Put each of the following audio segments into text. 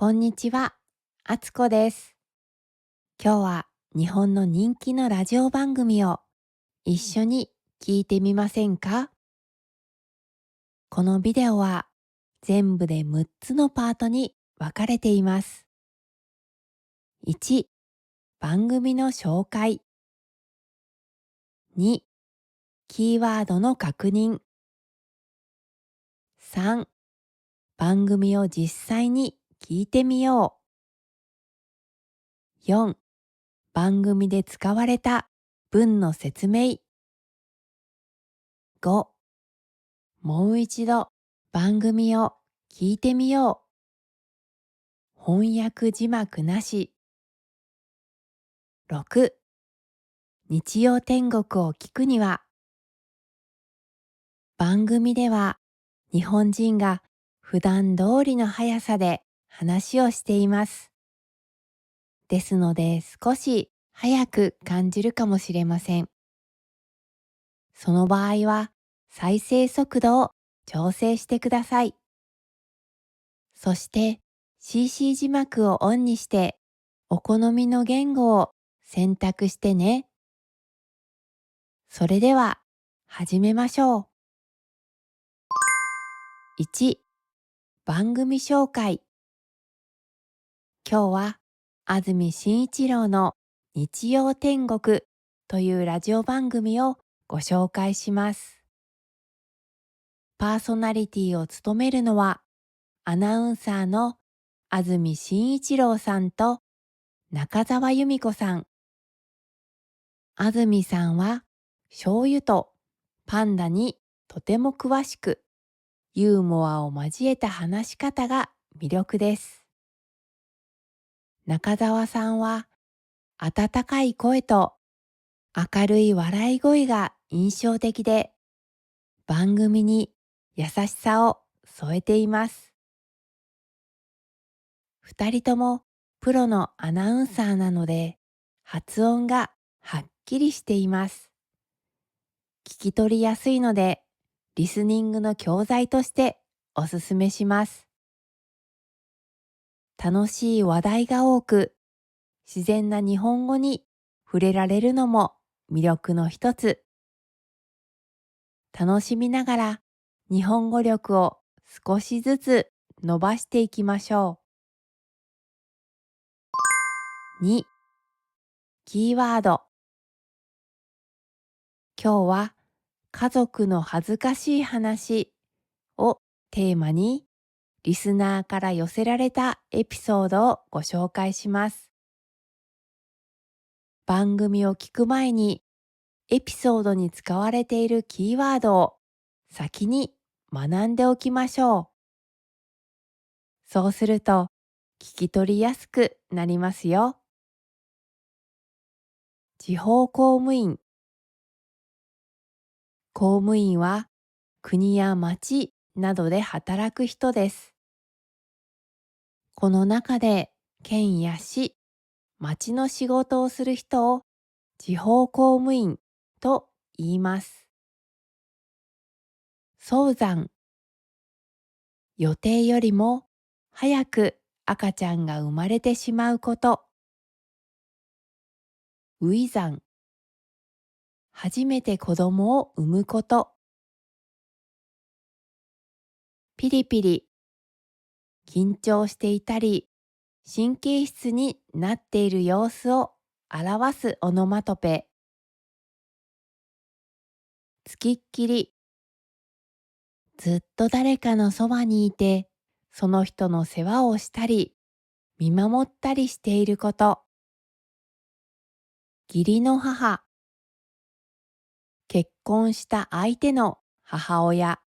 こんにちは、あつこです。今日は日本の人気のラジオ番組を一緒に聞いてみませんか？このビデオは全部で6つのパートに分かれています。1、番組の紹介。2、キーワードの確認。3、番組を実際に聞いてみよう。4、番組で使われた文の説明。5、もう一度番組を聞いてみよう。翻訳字幕なし。6、日曜天国を聞くには、番組では日本人が普段通りの速さで話をしています。ですので少し早く感じるかもしれません。その場合は再生速度を調整してください。そして CC 字幕をオンにしてお好みの言語を選択してね。それでは始めましょう。1、番組紹介。今日は安住紳一郎の日曜天国というラジオ番組をご紹介します。パーソナリティを務めるのはアナウンサーの安住紳一郎さんと中澤由美子さん。安住さんは醤油とパンダにとても詳しく、ユーモアを交えた話し方が魅力です。中澤さんは温かい声と明るい笑い声が印象的で、番組に優しさを添えています。二人ともプロのアナウンサーなので、発音がはっきりしています。聞き取りやすいので、リスニングの教材としておすすめします。楽しい話題が多く、自然な日本語に触れられるのも魅力の一つ。楽しみながら日本語力を少しずつ伸ばしていきましょう。2、キーワード。今日は家族の恥ずかしい話をテーマに、リスナーから寄せられたエピソードをご紹介します。番組を聞く前にエピソードに使われているキーワードを先に学んでおきましょう。そうすると聞き取りやすくなりますよ。地方公務員。公務員は国や町などで働く人です。この中で県や市、町の仕事をする人を地方公務員と言います。早産。予定よりも早く赤ちゃんが生まれてしまうこと。初産。初めて子供を産むこと。ピリピリ。緊張していたり、神経質になっている様子を表すオノマトペ。つきっきり。ずっと誰かのそばにいて、その人の世話をしたり、見守ったりしていること。義理の母。結婚した相手の母親。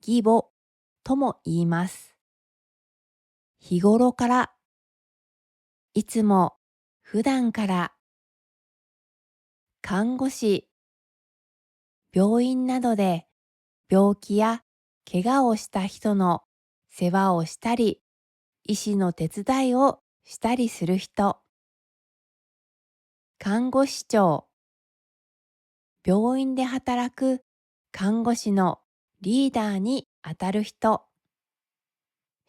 義母とも言います。日頃から、いつも、普段から。看護師。病院などで病気や怪我をした人の世話をしたり、医師の手伝いをしたりする人。看護師長。病院で働く看護師のリーダーにあたる人。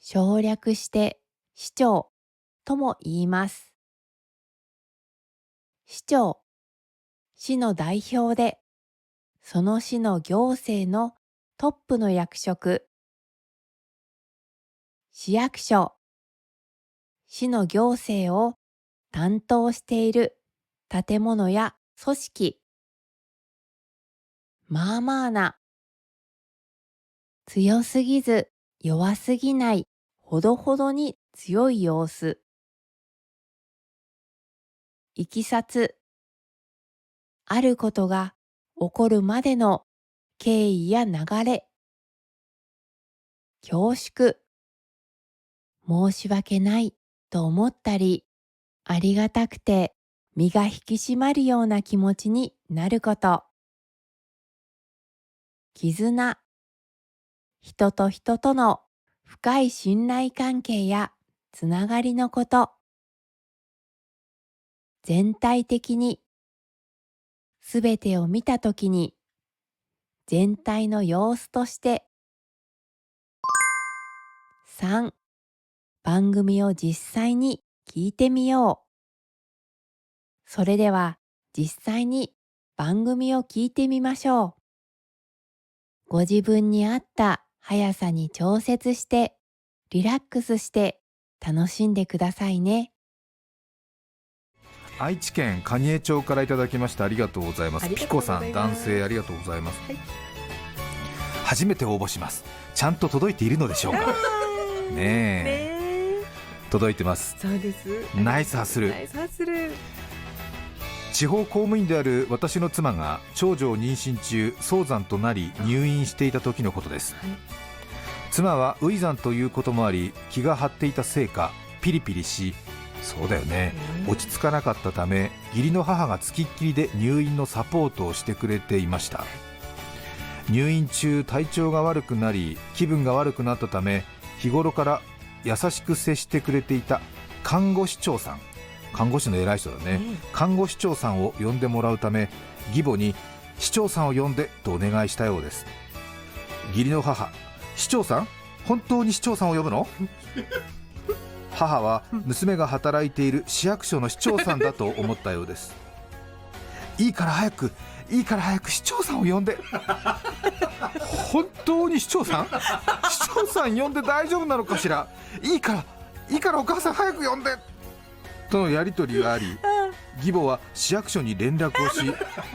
省略して市長とも言います。市長、市の代表で、その市の行政のトップの役職。市役所、市の行政を担当している建物や組織。まあまあな、強すぎず弱すぎない、ほどほどに強い様子。いきさつ、あることが起こるまでの経緯や流れ。恐縮、申し訳ないと思ったり、ありがたくて身が引き締まるような気持ちになること。絆、人と人との深い信頼関係やつながりのこと。全体的に、すべてを見たときに、全体の様子として。3、番組を実際に聞いてみよう。それでは実際に番組を聞いてみましょう。ご自分に合った速さに調節して、リラックスして楽しんでくださいね。愛知県蟹江町からいただきました。ありがとうございます。ピコさん、男性、ありがとうございます、はい、初めて応募します。ちゃんと届いているのでしょうかねえ、届いてます。そうです。ナイスハッスル。地方公務員である私の妻が長女を妊娠中、早産となり入院していた時のことです、はい、妻は初産ということもあり、気が張っていたせいかピリピリし、そうだよね、落ち着かなかったため、義理の母がつきっきりで入院のサポートをしてくれていました。入院中、体調が悪くなり気分が悪くなったため、日頃から優しく接してくれていた看護師長さん、看護師の偉い人だね、看護師長さんを呼んでもらうため、義母に市長さんを呼んでとお願いしたようです。義理の母、市長さん、本当に市長さんを呼ぶの母は娘が働いている市役所の市長さんだと思ったようです。いいから早く市長さんを呼んで本当に市長さん市長さん呼んで大丈夫なのかしら、いいからお母さん早く呼んでとのやり取りがあり、義母は市役所に連絡をし、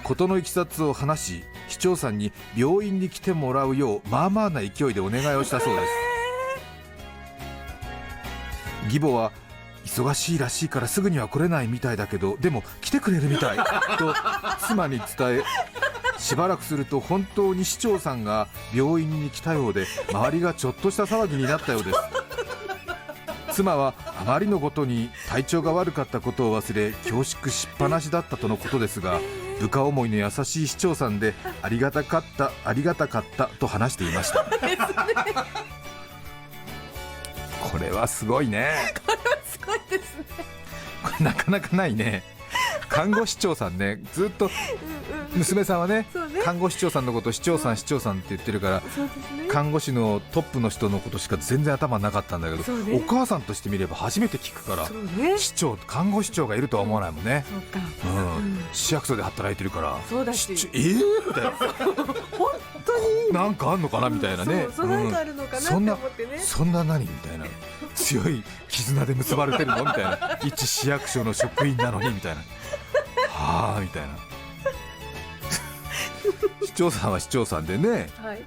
事のいきさつを話し、市長さんに病院に来てもらうようまあまあな勢いでお願いをしたそうです。義母は忙しいらしいからすぐには来れないみたいだけど、でも来てくれるみたいと妻に伝え、しばらくすると本当に市長さんが病院に来たようで、周りがちょっとした騒ぎになったようです。妻はあまりのことに体調が悪かったことを忘れ、恐縮しっぱなしだったとのことですが、部下思いの優しい市長さんでありがたかったと話していましたこれはすごいね。これはすごいですね。これなかなかないね。看護師長さんね、ずっと娘さんは ね看護師長さんのことを市長さんって言ってるから、看護師のトップの人のことしか全然頭なかったんだけど、お母さんとしてみれば初めて聞くから、市長、看護師長がいるとは思わないもんね。市役所で働いてるから、そうだし、みたいな本当になんかあんのかなみたいなね、なんかあるのかなって思ってね、そんな何みたいな、強い絆で結ばれてるのみたいな、一市役所の職員なのにみたいな、はあみたいな市長さんは市長さんでね、はい、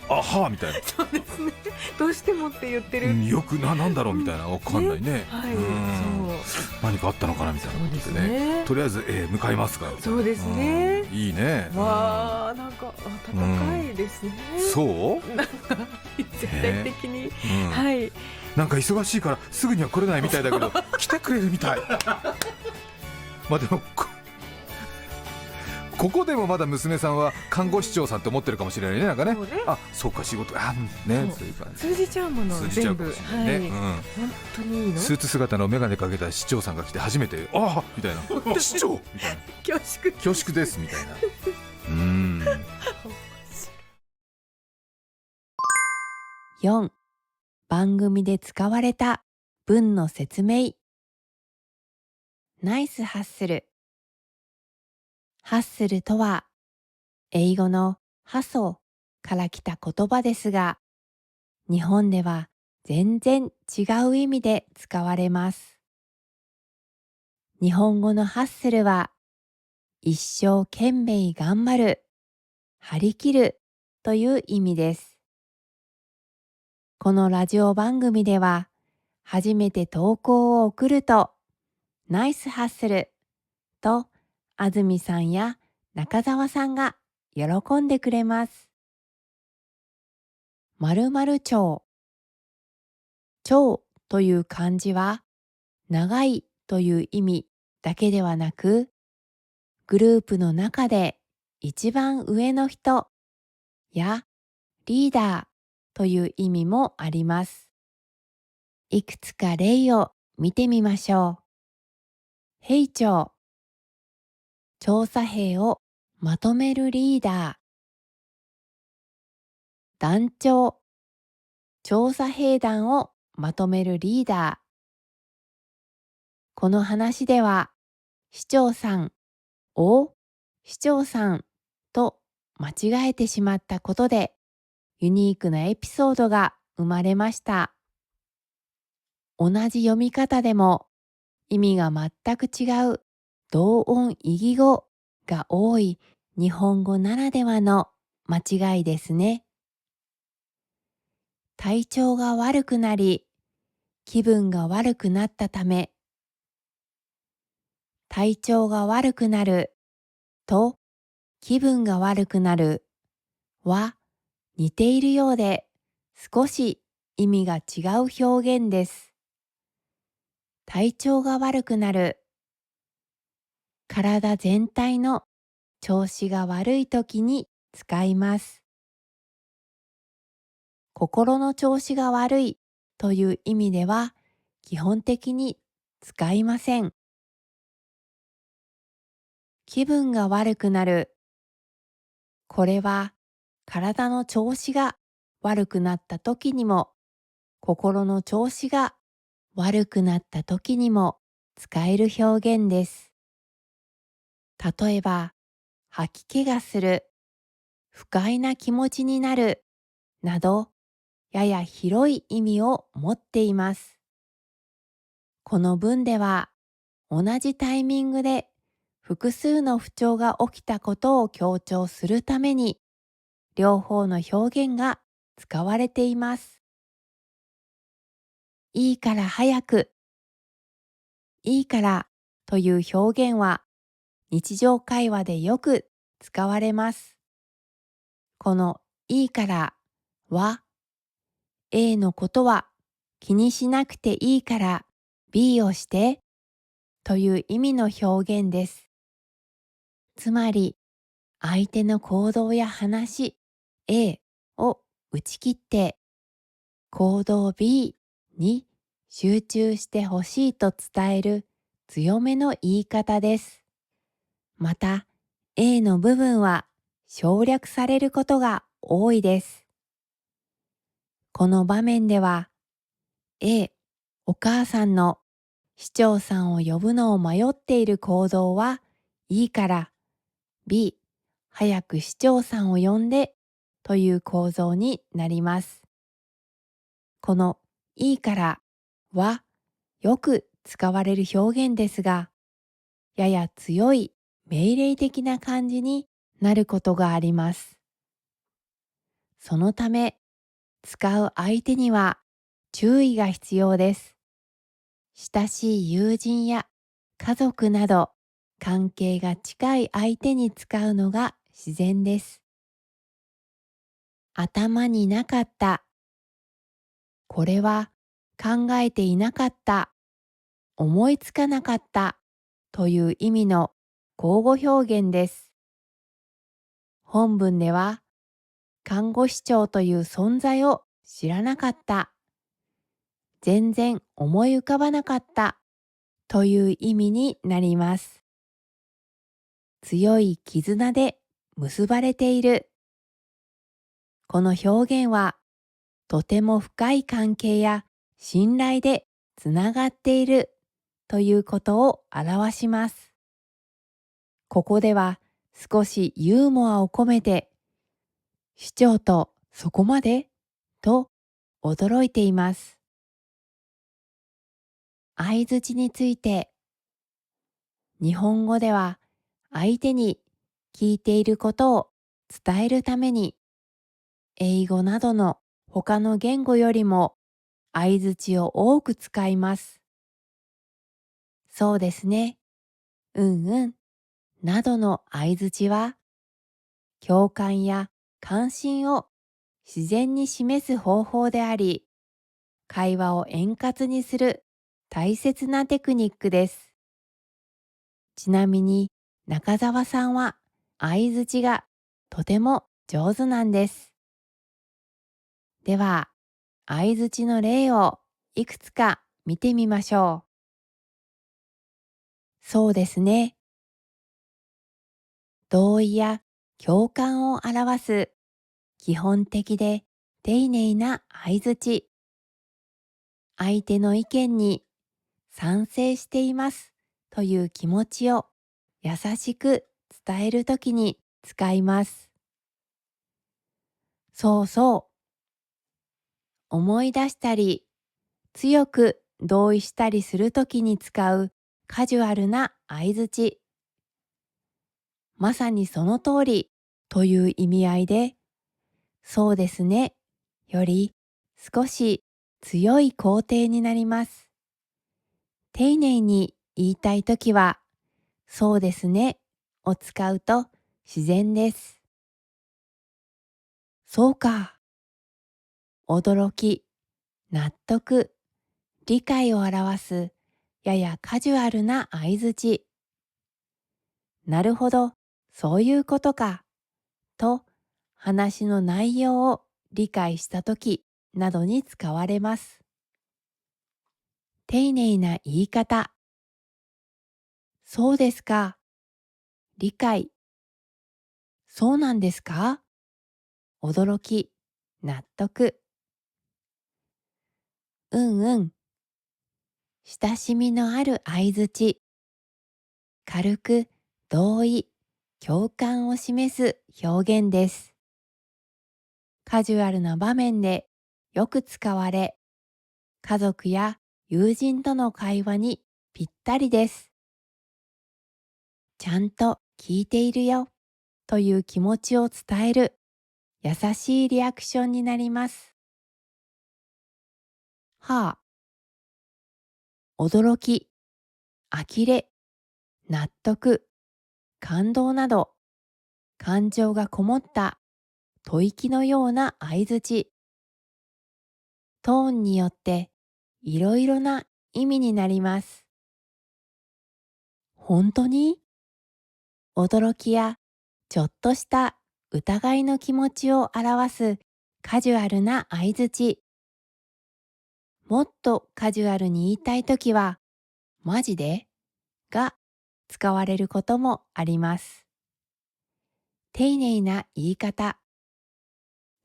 あはあみたいな、そうですね、どうしてもって言ってる、よくなんだろうみたいな、わかんないね、はい、そう何かあったのかなみたいなことでね、とりあえず、向かいますから、そうですね、いいね、わあ、なんか温かいですね、そうなんか絶対的に、はい、なんか忙しいからすぐには来れないみたいだけど来てくれるみたいまあでもここでもまだ娘さんは看護師長さんって思ってるかもしれないね、なんかね、あ、そうか仕事、あね、そういう感じ通じちゃうもの、全部、はい、本当にいいの。スーツ姿の眼鏡かけた市長さんが来て初めて、あみたいな市長みたいな恐縮ですみたいな4、番組で使われた文の説明。ナイスハッスル。ハッスルとは、英語のハソから来た言葉ですが、日本では全然違う意味で使われます。日本語のハッスルは、一生懸命頑張る、張り切るという意味です。このラジオ番組では、初めて投稿を送ると、ナイスハッスルと安住さんや中澤さんが喜んでくれます。〇〇町。町という漢字は、長いという意味だけではなく、グループの中で一番上の人やリーダーという意味もあります。いくつか例を見てみましょう。兵長。調査兵をまとめるリーダー。団長。調査兵団をまとめるリーダー。この話では、市長さんを市長さんと間違えてしまったことで、ユニークなエピソードが生まれました。同じ読み方でも意味が全く違う同音異義語が多い日本語ならではの間違いですね。体調が悪くなり、気分が悪くなったため、体調が悪くなると気分が悪くなるは似ているようで少し意味が違う表現です。体調が悪くなる。体全体の調子が悪い時に使います。心の調子が悪いという意味では基本的に使いません。気分が悪くなる。これは体の調子が悪くなった時にも心の調子が悪くなった時にも使える表現です。例えば、吐き気がする、不快な気持ちになるなど、やや広い意味を持っています。この文では、同じタイミングで複数の不調が起きたことを強調するために、両方の表現が使われています。いいから早く。いいからという表現は日常会話でよく使われます。このいいからは A のことは気にしなくていいから B をしてという意味の表現です。つまり相手の行動や話 A を打ち切って行動 B に集中してほしいと伝える強めの言い方です。また A の部分は省略されることが多いです。この場面では A、お母さんの市長さんを呼ぶのを迷っている行動はいいから B、早く市長さんを呼んでという構造になります。このいいからはよく使われる表現ですが、やや強い命令的な感じになることがあります。そのため、使う相手には注意が必要です。親しい友人や家族など関係が近い相手に使うのが自然です。頭になかった。これは考えていなかった、思いつかなかったという意味の口語表現です。本文では、看護師長という存在を知らなかった。全然思い浮かばなかったという意味になります。強い絆で結ばれている。この表現はとても深い関係や信頼でつながっているということを表します。ここでは少しユーモアを込めて、市長とそこまでと驚いています。相槌について、日本語では相手に聞いていることを伝えるために、英語などの他の言語よりも相槌を多く使います。そうですね、うんうん、などの相槌は、共感や関心を自然に示す方法であり、会話を円滑にする大切なテクニックです。ちなみに中澤さんは相槌がとても上手なんです。では、相槌の例をいくつか見てみましょう。そうですね。同意や共感を表す基本的で丁寧な相槌。相手の意見に賛成していますという気持ちを優しく伝えるときに使います。そうそう。思い出したり、強く同意したりするときに使うカジュアルな相槌。まさにその通りという意味合いで、そうですねより少し強い肯定になります。丁寧に言いたいときは、そうですねを使うと自然です。そうか。驚き、納得、理解を表すややカジュアルな相槌。なるほど、そういうことか、と話の内容を理解したときなどに使われます。丁寧な言い方。そうですか。理解。そうなんですか。驚き、納得。うんうん。親しみのある相槌。軽く同意、共感を示す表現です。カジュアルな場面でよく使われ、家族や友人との会話にぴったりです。ちゃんと聞いているよという気持ちを伝える優しいリアクションになります。はあ、驚き、呆れ、納得、感動など感情がこもった吐息のような相槌。トーンによっていろいろな意味になります。本当に？驚きやちょっとした疑いの気持ちを表すカジュアルな相槌。もっとカジュアルに言いたいときは、マジで？が使われることもあります。丁寧な言い方。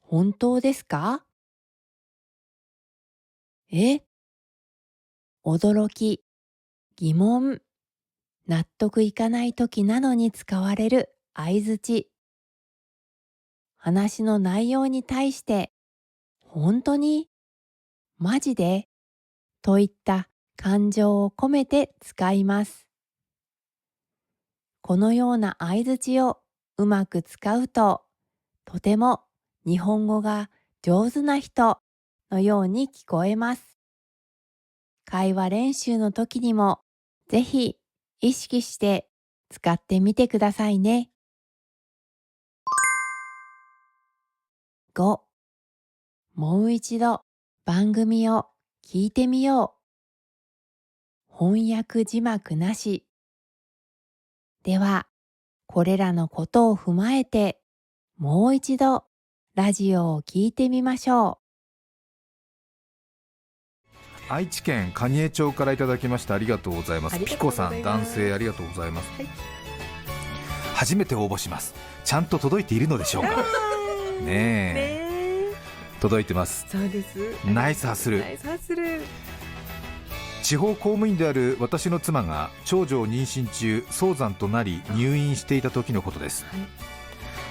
本当ですか？え？驚き、疑問、納得いかないときなどに使われる相槌。話の内容に対して、本当に？マジで？といった感情を込めて使います。このような相槌をうまく使うと、とても日本語が上手な人のように聞こえます。会話練習の時にもぜひ意識して使ってみてくださいね。5、もう一度番組を聞いてみよう。翻訳字幕なし。では、これらのことを踏まえて、もう一度ラジオを聞いてみましょう。愛知県蟹江町からいただきました。ありがとうございます。ピコさん、男性、ありがとうございます。はい、初めて応募します。ちゃんと届いているのでしょうか。ねえ、届いてます。そうです。ナイスハッスル。ナイスハッスル。地方公務員である私の妻が長女を妊娠中早産となり入院していた時のことです。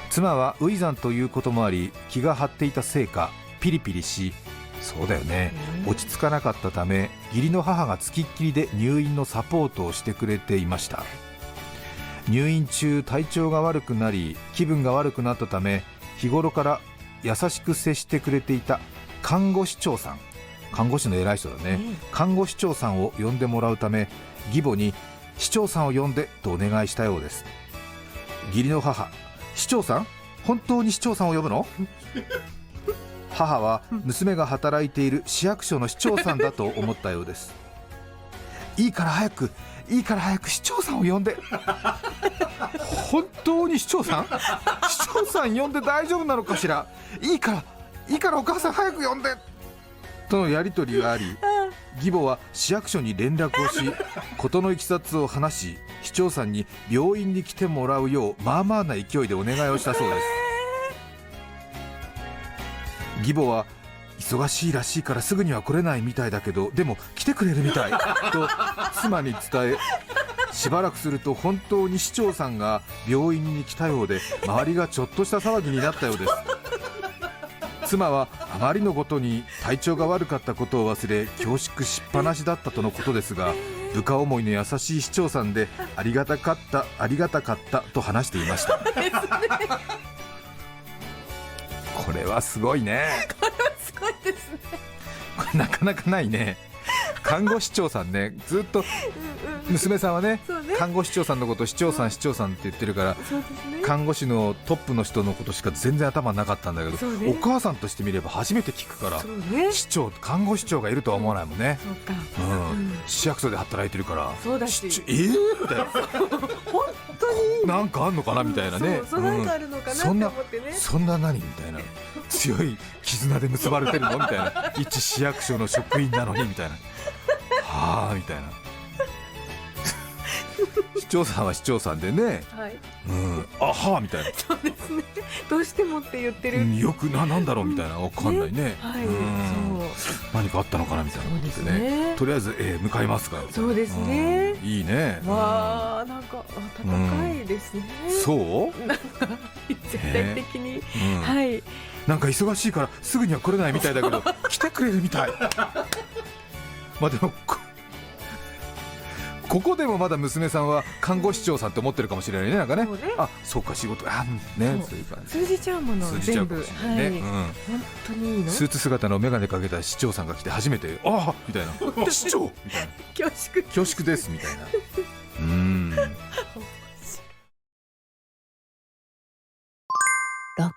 妻は初産ということもあり気が張っていたせいかピリピリし、そうだよね、落ち着かなかったため義理の母がつきっきりで入院のサポートをしてくれていました。入院中体調が悪くなり気分が悪くなったため日頃から優しく接してくれていた看護師長さん、看護師の偉い人だね、看護師長さんを呼んでもらうため義母に市長さんを呼んでとお願いしたようです。義理の母、市長さん、本当に市長さんを呼ぶの？母は娘が働いている市役所の市長さんだと思ったようです。いいから早く市長さんを呼んで。本当に市長さん？市長さん呼んで大丈夫なのかしら。いいからお母さん早く呼んでとのやり取りがあり、義母は市役所に連絡をし事のいきさつを話し、市長さんに病院に来てもらうようまあまあな勢いでお願いをしたそうです。義母は忙しいらしいからすぐには来れないみたいだけどでも来てくれるみたいと妻に伝え、しばらくすると本当に市長さんが病院に来たようで周りがちょっとした騒ぎになったようです。妻はあまりのことに体調が悪かったことを忘れ恐縮しっぱなしだったとのことですが、部下思いの優しい市長さんでありがたかったと話していました。これはすごいね。これはすごいですね。これなかなかないね。看護師長さんね、ずっと娘さんはね、看護師長さんのこと市長さんって言ってるから、看護師のトップの人のことしか全然頭なかったんだけど、お母さんとしてみれば初めて聞くから、市長、看護師長がいるとは思わないもんね。市役所で働いてるからそうだし、みたいな本当になんかあんのかなみたいなね。なんかあるのかなって思ってね。そんな何みたいな、強い絆で結ばれてるのみたいな、一市役所の職員なのにみたいな、はあみたいな。市長さんは市長さんでね、あはみたいな。そうですね。どうしてもって言ってる。よくなんだろうみたいな、わかんないね。何かあったのかなみたいなことでね。とりあえず向かいますから。そうですね。いいね。わあ、なんか温かいですね。そう？なんか絶対的に、はい。なんか忙しいからすぐには来れないみたいだけど来てくれるみたい。まあでもここでもまだ娘さんは看護師長さんって思ってるかもしれないね。なんかね、あ、そうか仕事ね、そういう感じ通じちゃうもの全部、本当にいいの。スーツ姿の眼鏡かけた市長さんが来て初めてあみたいな、市長みたいな、恐縮ですみたいな。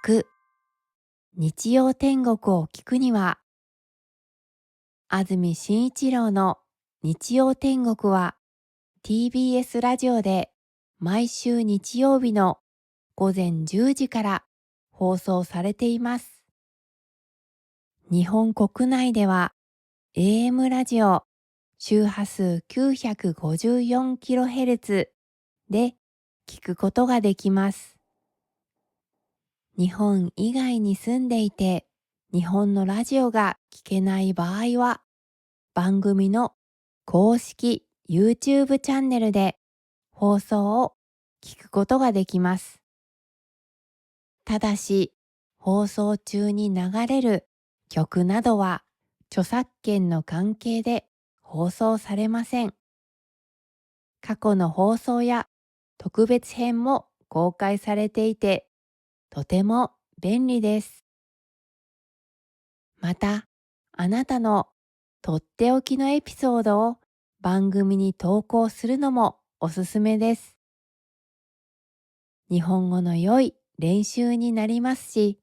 6. 日曜天国を聞くには。安住紳一郎の日曜天国は TBS ラジオで毎週日曜日の午前10時から放送されています。日本国内では AM ラジオ周波数 954kHz で聞くことができます。日本以外に住んでいて日本のラジオが聞けない場合は番組の公式 YouTube チャンネルで放送を聞くことができます。ただし放送中に流れる曲などは著作権の関係で放送されません。過去の放送や特別編も公開されていてとても便利です。また、あなたのとっておきのエピソードを番組に投稿するのもおすすめです。日本語の良い練習になりますし、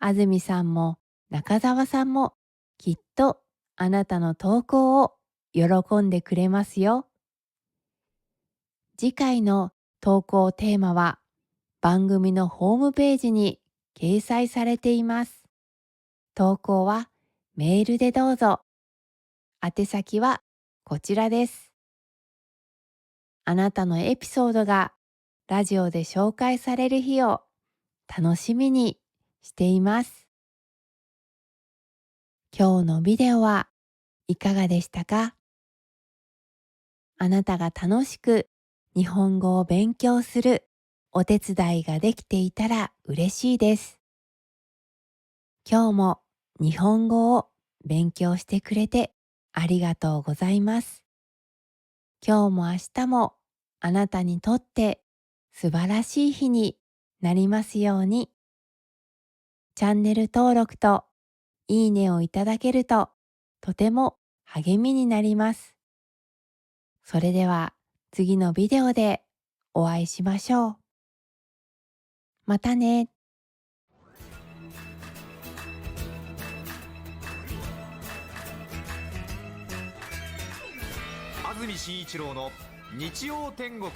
安住さんも中澤さんもきっとあなたの投稿を喜んでくれますよ。次回の投稿テーマは番組のホームページに掲載されています。投稿はメールでどうぞ。宛先はこちらです。あなたのエピソードがラジオで紹介される日を楽しみにしています。今日のビデオはいかがでしたか？あなたが楽しく日本語を勉強するお手伝いができていたら嬉しいです。今日も日本語を勉強してくれてありがとうございます。今日も明日もあなたにとって素晴らしい日になりますように。チャンネル登録といいねをいただけるととても励みになります。それでは次のビデオでお会いしましょう。またね。安住紳一郎の日曜天国。